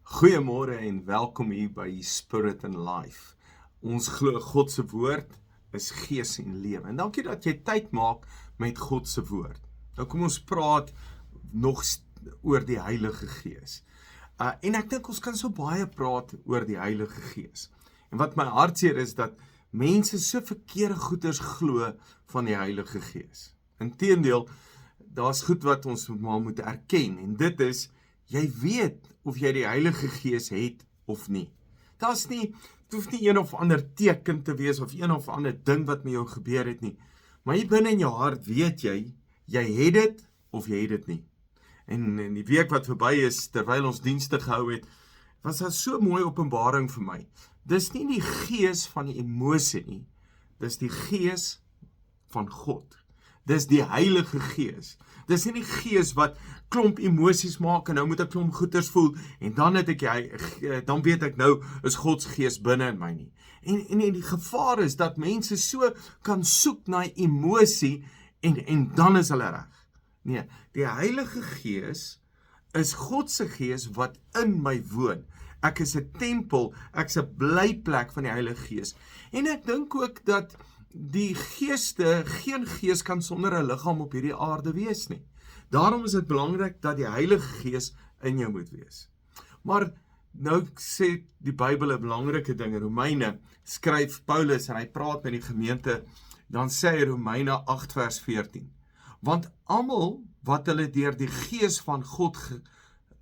Goeiemôre en welkom hier by Spirit and Life. Ons glo God se woord is gees en lewe. En dankie dat jy tyd maak met God se woord. Nou kom ons praat nog oor die Heilige Gees. En ek dink ons kan so baie praat oor die Heilige Gees. En wat my hartseer is dat mense so verkeerde goeders glo van die Heilige Gees. Inteendeel, daar's goed wat ons maar moet erken en dit is jy weet of jy die Heilige Gees het of nie. Het hoef nie een of ander teken te wees of een of ander ding wat met jou gebeur het nie. Maar hier binne in jou hart weet jy het dit of jy het dit nie. En in die week wat verby is, terwyl ons dienste gehou het, was daar so mooi openbaring vir my. Dis nie die gees van die emosie nie, dis die gees van God. Dis die Heilige Gees. Dis nie die gees wat klomp emosies maak en nou moet ek klomp goeders voel en dan weet ek nou is God se gees binne in my nie. En die gevaar is dat mense so kan soek na emosie en dan is hulle reg. Nee, die Heilige Gees is God se gees wat in my woon. Ek is 'n tempel, ek is 'n blyplek van die Heilige Gees. En ek dink ook dat die geen gees kan sonder 'n liggaam op hierdie aarde wees nie. Daarom is dit belangrik dat die Heilige Gees in jou moet wees. Maar nou sê die Bybel 'n belangrike ding. Romeine skryf Paulus en hy praat met die gemeente, dan sê hy Romeine 8 vers 14. Want almal wat hulle deur die Gees van God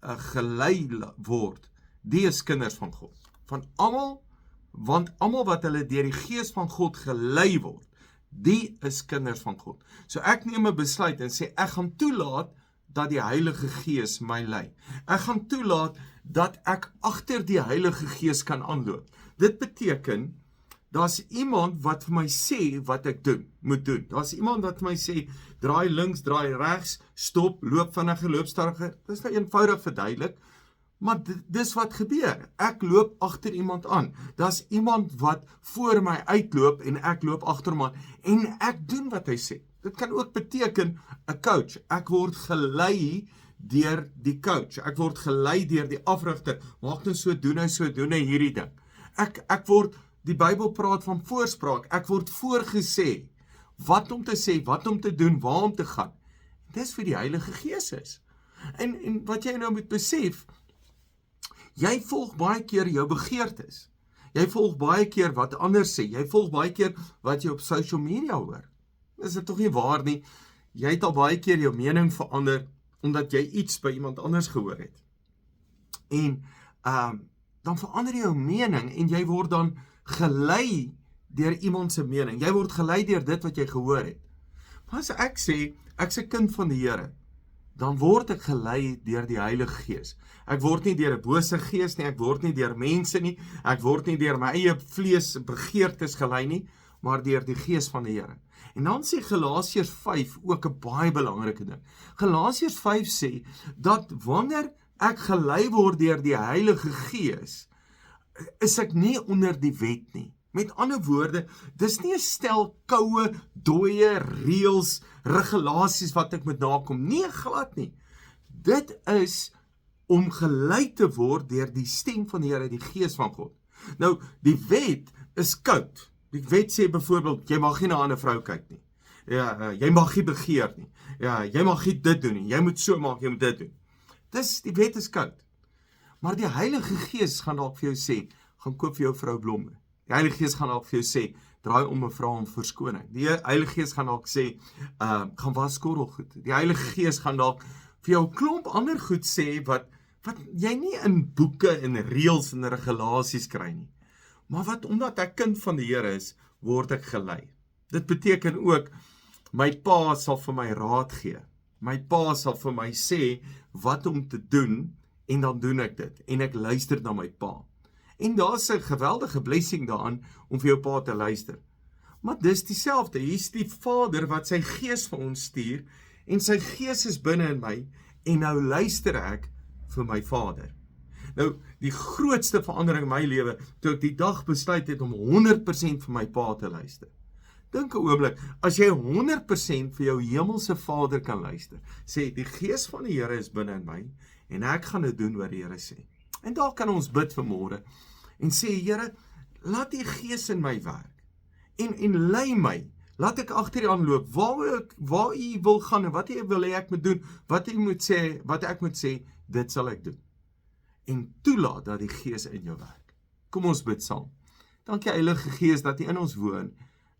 gelei word, die is kinders van God. Want almal wat hulle deur die Gees van God gelei word, die is kinders van God. So ek neem 'n besluit en sê ek gaan toelaat dat die Heilige Gees my lei. Ek gaan toelaat dat ek agter die Heilige Gees kan aanloop. Dit beteken daar's iemand wat vir my sê wat ek moet doen. Daar's iemand wat vir my sê draai links, draai regs, stop, loop vinniger, loop stadiger. Dit is nou eenvoudig verduidelik. Maar dis wat gebeur. Ek loop agter iemand aan. Daar's iemand wat voor my uitloop en ek loop agter hom aan en ek doen wat hy sê. Dit kan ook beteken 'n coach. Ek word gelei deur die coach. Ek word gelei deur die afrigter. Maak nou so doen hy hierdie ding. Die Bybel praat van voorspraak. Ek word voorgesê wat om te sê, wat om te doen, waar om te gaan. Dis vir die Heilige Gees is. En wat jy nou moet besef, jy volg baie keer jou begeertes. Jy volg baie keer wat ander sê. Jy volg baie keer wat jy op social media hoor. Is dit tog nie waar nie? Jy het al baie keer jou mening verander omdat jy iets by iemand anders gehoor het. En dan verander jy jou mening en jy word dan gelei deur iemand se mening. Jy word gelei deur dit wat jy gehoor het. Maar as ek sê ek's 'n kind van die Here, dan word ek gelei deur die Heilige Gees. Ek word nie deur 'n bose gees nie, ek word nie deur mense nie, ek word nie deur my eie vlees begeertes gelei nie, maar deur die Gees van die Here. En dan sê Galasiërs 5 ook 'n baie belangrike ding. Galasiërs 5 sê dat wanneer ek gelei word deur die Heilige Gees, is ek nie onder die wet nie. Met ander woorde, dis nie 'n stel koue, dooie reëls, regulasies wat ek moet nakom. Nee, glad nie. Dit is om gelei te word deur die stem van die Here, die Gees van God. Nou, die wet is koud. Die wet sê byvoorbeeld, jy mag nie na 'n ander vrou kyk nie. Ja, jy mag nie begeer nie. Ja, jy mag nie dit doen nie. Jy moet so maak, jy moet dit doen. Die wet is koud. Maar die Heilige Gees gaan dalk vir jou sê, gaan koop vir jou vrou blomme. Die Heilige Gees gaan dalk vir jou sê, draai om 'n vra om verskoning. Die Heilige Gees gaan dalk sê, gaan was skorrelgoed. Die Heilige Gees gaan dalk vir jou 'n klomp ander goed sê wat jy nie in boeke en reëls en regulasies kry nie. Maar omdat ek kind van die Here is, word ek gelei. Dit beteken ook, my pa sal vir my raad gee. My pa sal vir my sê wat om te doen en dan doen ek dit. En ek luister na my pa. En daar's 'n geweldige blessing daaraan om vir jou pa te luister. Maar dis dieselfde. Hier's die Vader wat sy Gees vir ons stuur en sy Gees is binne in my en nou luister ek vir my Vader. Nou, die grootste verandering in my lewe, toe ek die dag besluit het om 100% vir my pa te luister. Dink 'n oomblik, as jy 100% vir jou hemelse Vader kan luister, sê die Gees van die Here is binne in my en ek gaan dit doen wat die Here sê. En daar kan ons bid vanmôre en sê, Here, laat U Gees in my werk en lei my. Laat ek agter U aanloop, waar U wil gaan en wat U wil hê ek moet doen, wat U moet sê, wat ek moet sê, dit sal ek doen. En toelaat dat die Gees in jou werk. Kom ons bid saam. Dankie Heilige Gees dat U in ons woon.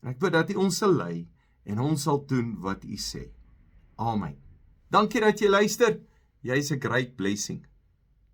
En ek bid dat U ons sal lei en ons sal doen wat U sê. Amen. Dankie dat jy luister. Jy's 'n great blessing.